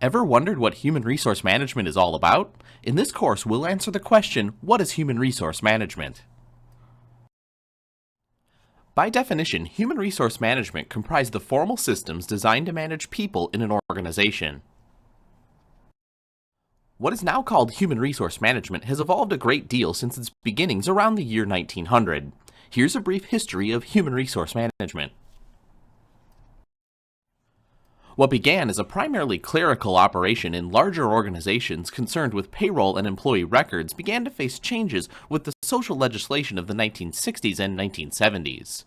Ever wondered what human resource management is all about? In this course, we'll answer the question, what is human resource management? By definition, human resource management comprises the formal systems designed to manage people in an organization. What is now called human resource management has evolved a great deal since its beginnings around the year 1900. Here's a brief history of human resource management. What began as a primarily clerical operation in larger organizations concerned with payroll and employee records began to face changes with the social legislation of the 1960s and 1970s.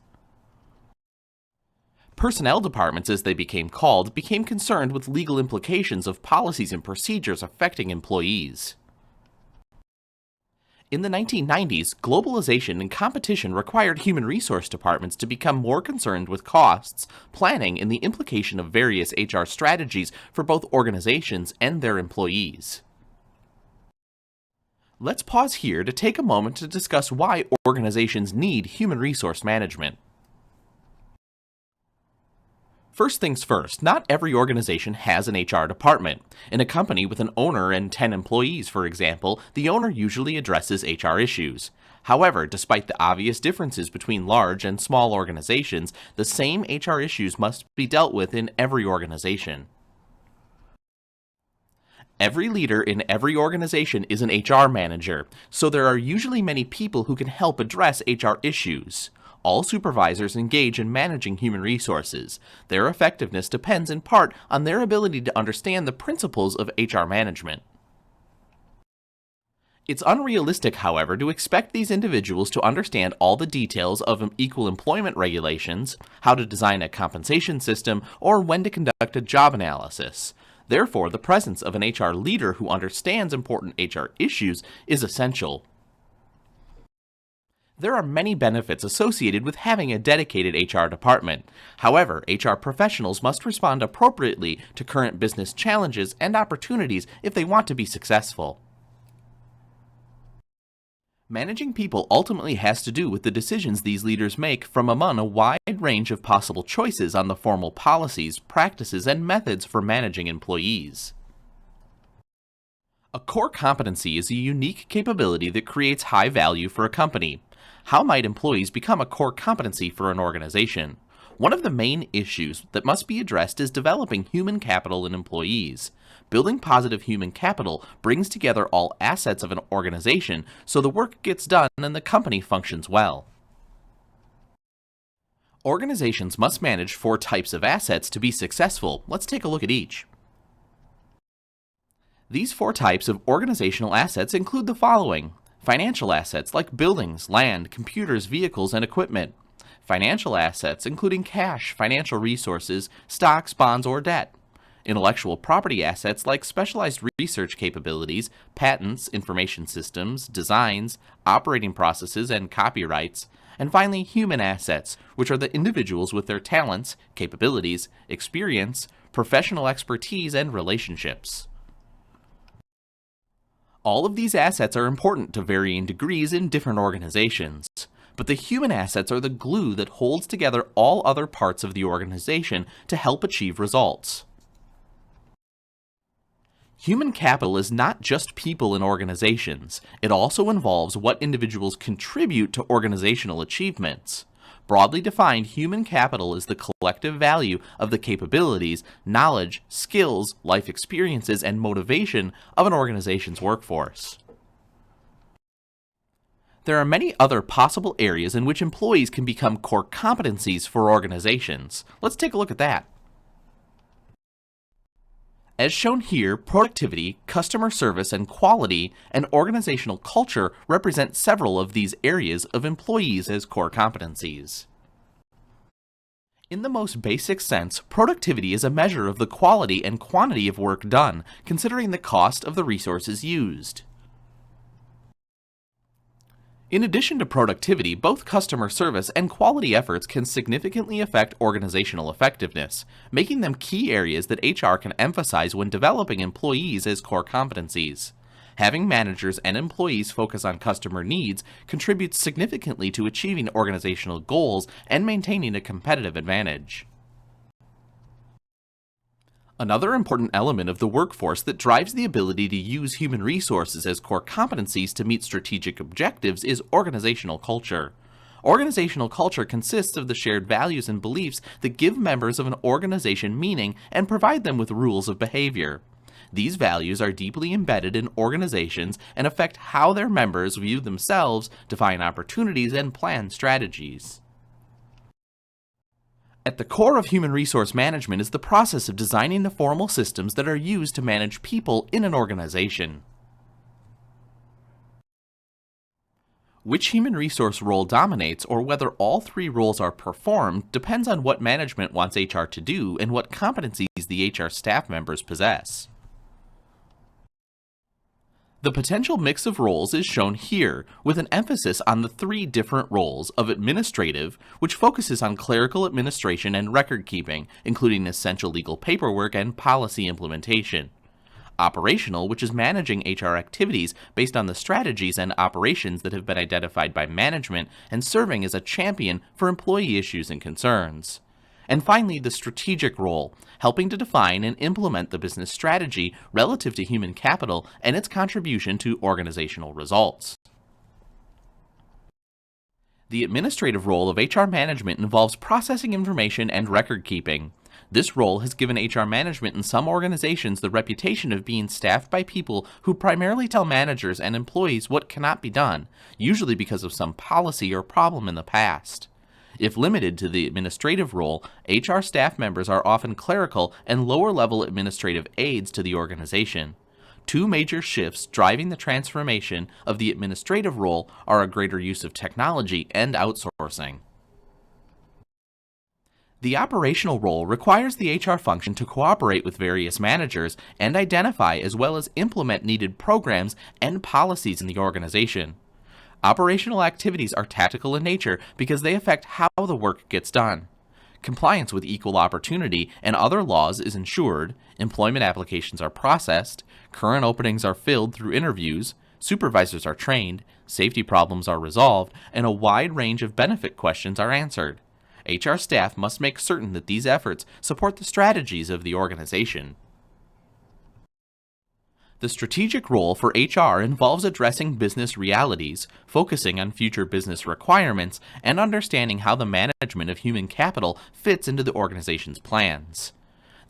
Personnel departments, as they became called, became concerned with legal implications of policies and procedures affecting employees. In the 1990s, globalization and competition required human resource departments to become more concerned with costs, planning, and the implication of various HR strategies for both organizations and their employees. Let's pause here to take a moment to discuss why organizations need human resource management. First things first, not every organization has an HR department. In a company with an owner and 10 employees, for example, the owner usually addresses HR issues. However, despite the obvious differences between large and small organizations, the same HR issues must be dealt with in every organization. Every leader in every organization is an HR manager, so there are usually many people who can help address HR issues. All supervisors engage in managing human resources. Their effectiveness depends in part on their ability to understand the principles of HR management. It's unrealistic, however, to expect these individuals to understand all the details of equal employment regulations, how to design a compensation system, or when to conduct a job analysis. Therefore, the presence of an HR leader who understands important HR issues is essential. There are many benefits associated with having a dedicated HR department. However, HR professionals must respond appropriately to current business challenges and opportunities if they want to be successful. Managing people ultimately has to do with the decisions these leaders make from among a wide range of possible choices on the formal policies, practices, and methods for managing employees. A core competency is a unique capability that creates high value for a company. How might employees become a core competency for an organization? One of the main issues that must be addressed is developing human capital in employees. Building positive human capital brings together all assets of an organization so the work gets done and the company functions well. Organizations must manage 4 types of assets to be successful. Let's take a look at each. These 4 types of organizational assets include the following. Financial assets like buildings, land, computers, vehicles, and equipment. Financial assets including cash, financial resources, stocks, bonds, or debt. Intellectual property assets like specialized research capabilities, patents, information systems, designs, operating processes, and copyrights. And finally, human assets, which are the individuals with their talents, capabilities, experience, professional expertise, and relationships. All of these assets are important to varying degrees in different organizations, but the human assets are the glue that holds together all other parts of the organization to help achieve results. Human capital is not just people in organizations. It also involves what individuals contribute to organizational achievements. Broadly defined, human capital is the collective value of the capabilities, knowledge, skills, life experiences, and motivation of an organization's workforce. There are many other possible areas in which employees can become core competencies for organizations. Let's take a look at that. As shown here, productivity, customer service, and quality, and organizational culture represent several of these areas of employees as core competencies. In the most basic sense, productivity is a measure of the quality and quantity of work done, considering the cost of the resources used. In addition to productivity, both customer service and quality efforts can significantly affect organizational effectiveness, making them key areas that HR can emphasize when developing employees as core competencies. Having managers and employees focus on customer needs contributes significantly to achieving organizational goals and maintaining a competitive advantage. Another important element of the workforce that drives the ability to use human resources as core competencies to meet strategic objectives is organizational culture. Organizational culture consists of the shared values and beliefs that give members of an organization meaning and provide them with rules of behavior. These values are deeply embedded in organizations and affect how their members view themselves, define opportunities, and plan strategies. At the core of human resource management is the process of designing the formal systems that are used to manage people in an organization. Which human resource role dominates, or whether all three roles are performed, depends on what management wants HR to do and what competencies the HR staff members possess. The potential mix of roles is shown here, with an emphasis on the three different roles of administrative, which focuses on clerical administration and record keeping, including essential legal paperwork and policy implementation. Operational, which is managing HR activities based on the strategies and operations that have been identified by management and serving as a champion for employee issues and concerns. And finally, the strategic role, helping to define and implement the business strategy relative to human capital and its contribution to organizational results. The administrative role of HR management involves processing information and record keeping. This role has given HR management in some organizations the reputation of being staffed by people who primarily tell managers and employees what cannot be done, usually because of some policy or problem in the past. If limited to the administrative role, HR staff members are often clerical and lower-level administrative aides to the organization. Two major shifts driving the transformation of the administrative role are a greater use of technology and outsourcing. The operational role requires the HR function to cooperate with various managers and identify as well as implement needed programs and policies in the organization. Operational activities are tactical in nature because they affect how the work gets done. Compliance with equal opportunity and other laws is ensured, employment applications are processed, current openings are filled through interviews, supervisors are trained, safety problems are resolved, and a wide range of benefit questions are answered. HR staff must make certain that these efforts support the strategies of the organization. The strategic role for HR involves addressing business realities, focusing on future business requirements, and understanding how the management of human capital fits into the organization's plans.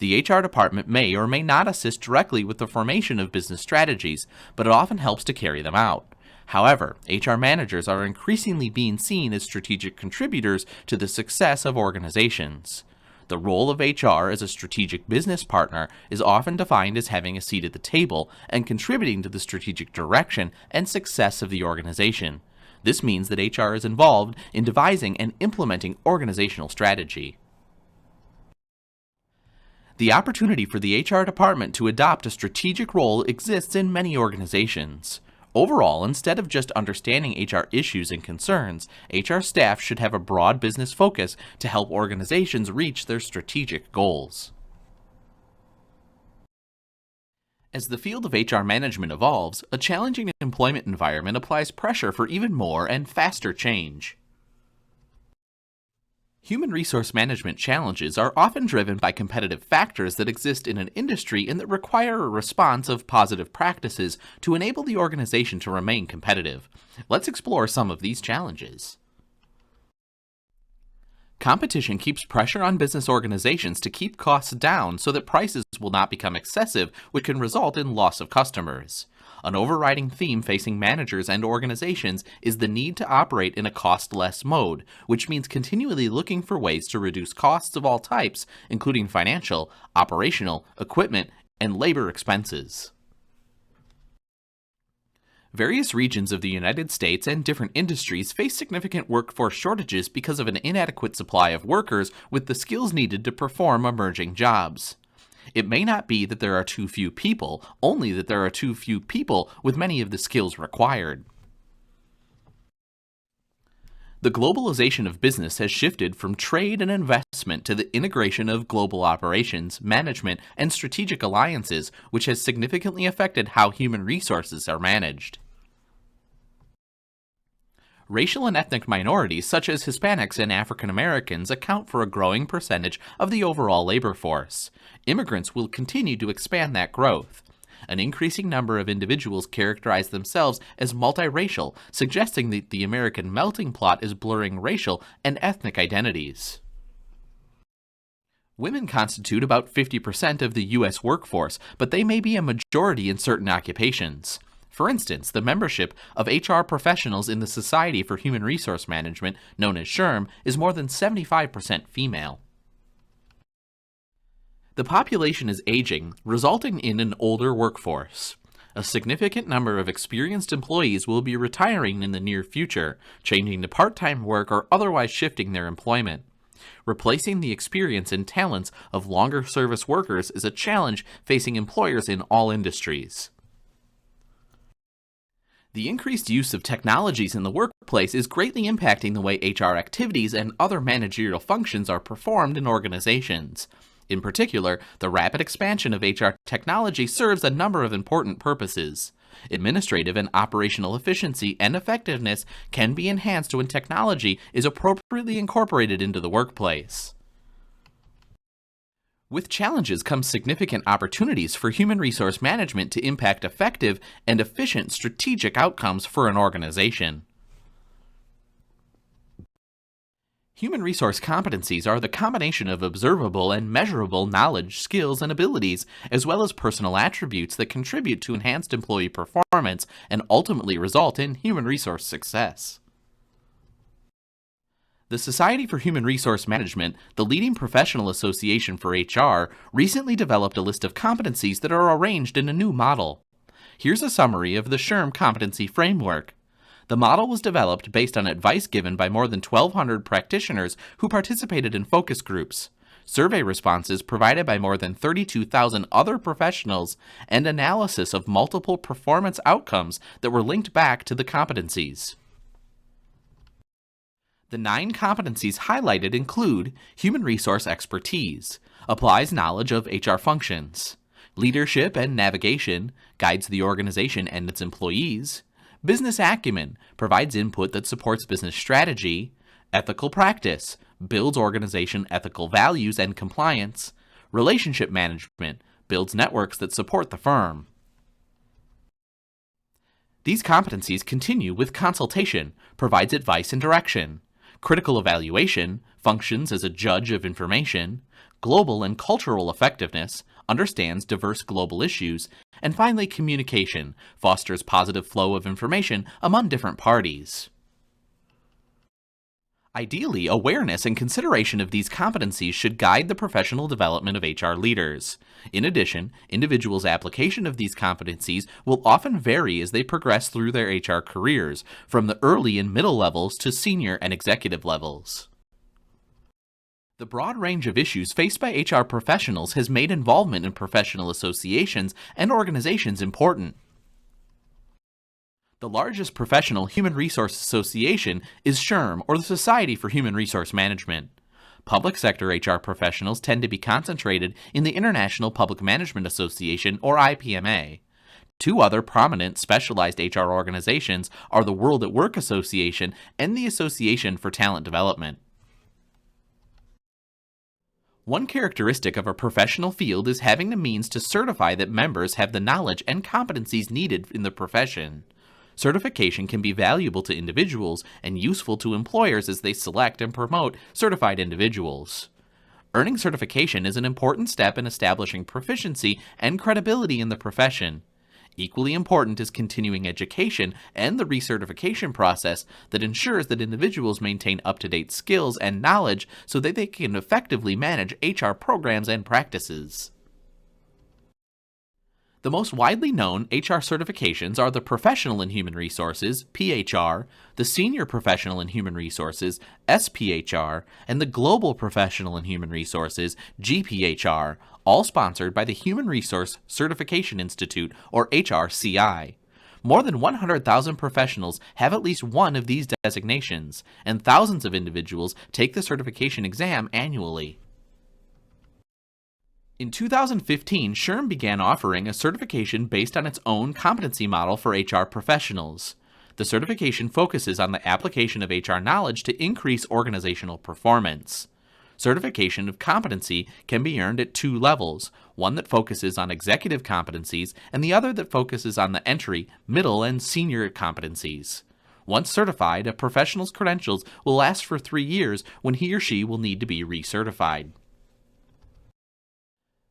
The HR department may or may not assist directly with the formation of business strategies, but it often helps to carry them out. However, HR managers are increasingly being seen as strategic contributors to the success of organizations. The role of HR as a strategic business partner is often defined as having a seat at the table and contributing to the strategic direction and success of the organization. This means that HR is involved in devising and implementing organizational strategy. The opportunity for the HR department to adopt a strategic role exists in many organizations. Overall, instead of just understanding HR issues and concerns, HR staff should have a broad business focus to help organizations reach their strategic goals. As the field of HR management evolves, a challenging employment environment applies pressure for even more and faster change. Human resource management challenges are often driven by competitive factors that exist in an industry and that require a response of positive practices to enable the organization to remain competitive. Let's explore some of these challenges. Competition keeps pressure on business organizations to keep costs down so that prices will not become excessive, which can result in loss of customers. An overriding theme facing managers and organizations is the need to operate in a cost-less mode, which means continually looking for ways to reduce costs of all types, including financial, operational, equipment, and labor expenses. Various regions of the United States and different industries face significant workforce shortages because of an inadequate supply of workers with the skills needed to perform emerging jobs. It may not be that there are too few people, only that there are too few people with many of the skills required. The globalization of business has shifted from trade and investment to the integration of global operations, management, and strategic alliances, which has significantly affected how human resources are managed. Racial and ethnic minorities such as Hispanics and African Americans account for a growing percentage of the overall labor force. Immigrants will continue to expand that growth. An increasing number of individuals characterize themselves as multiracial, suggesting that the American melting pot is blurring racial and ethnic identities. Women constitute about 50% of the U.S. workforce, but they may be a majority in certain occupations. For instance, the membership of HR professionals in the Society for Human Resource Management, known as SHRM, is more than 75% female. The population is aging, resulting in an older workforce. A significant number of experienced employees will be retiring in the near future, changing to part-time work or otherwise shifting their employment. Replacing the experience and talents of longer service workers is a challenge facing employers in all industries. The increased use of technologies in the workplace is greatly impacting the way HR activities and other managerial functions are performed in organizations. In particular, the rapid expansion of HR technology serves a number of important purposes. Administrative and operational efficiency and effectiveness can be enhanced when technology is appropriately incorporated into the workplace. With challenges come significant opportunities for human resource management to impact effective and efficient strategic outcomes for an organization. Human resource competencies are the combination of observable and measurable knowledge, skills, and abilities, as well as personal attributes that contribute to enhanced employee performance and ultimately result in human resource success. The Society for Human Resource Management, the leading professional association for HR, recently developed a list of competencies that are arranged in a new model. Here's a summary of the SHRM competency framework. The model was developed based on advice given by more than 1,200 practitioners who participated in focus groups, survey responses provided by more than 32,000 other professionals, and analysis of multiple performance outcomes that were linked back to the competencies. The 9 competencies highlighted include human resource expertise, applies knowledge of HR functions, leadership and navigation, guides the organization and its employees, business acumen, provides input that supports business strategy, ethical practice, builds organization ethical values and compliance, relationship management, builds networks that support the firm. These competencies continue with consultation, provides advice and direction, critical evaluation, functions as a judge of information, global and cultural effectiveness, understands diverse global issues, and finally communication, fosters positive flow of information among different parties. Ideally, awareness and consideration of these competencies should guide the professional development of HR leaders. In addition, individuals' application of these competencies will often vary as they progress through their HR careers, from the early and middle levels to senior and executive levels. The broad range of issues faced by HR professionals has made involvement in professional associations and organizations important. The largest professional human resource association is SHRM, or the Society for Human Resource Management. Public sector HR professionals tend to be concentrated in the International Public Management Association, or IPMA. 2 other prominent specialized HR organizations are the World at Work Association and the Association for Talent Development. One characteristic of a professional field is having the means to certify that members have the knowledge and competencies needed in the profession. Certification can be valuable to individuals and useful to employers as they select and promote certified individuals. Earning certification is an important step in establishing proficiency and credibility in the profession. Equally important is continuing education and the recertification process that ensures that individuals maintain up-to-date skills and knowledge so that they can effectively manage HR programs and practices. The most widely known HR certifications are the Professional in Human Resources, PHR, the Senior Professional in Human Resources, SPHR, and the Global Professional in Human Resources, GPHR, all sponsored by the Human Resource Certification Institute, or HRCI. More than 100,000 professionals have at least one of these designations, and thousands of individuals take the certification exam annually. In 2015, SHRM began offering a certification based on its own competency model for HR professionals. The certification focuses on the application of HR knowledge to increase organizational performance. Certification of competency can be earned at two levels, one that focuses on executive competencies and the other that focuses on the entry, middle, and senior competencies. Once certified, a professional's credentials will last for 3 years when he or she will need to be recertified.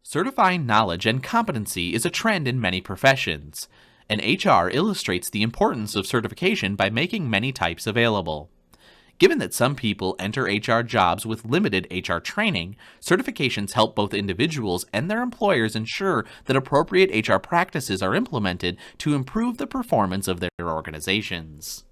Certifying knowledge and competency is a trend in many professions, and HR illustrates the importance of certification by making many types available. Given that some people enter HR jobs with limited HR training, certifications help both individuals and their employers ensure that appropriate HR practices are implemented to improve the performance of their organizations.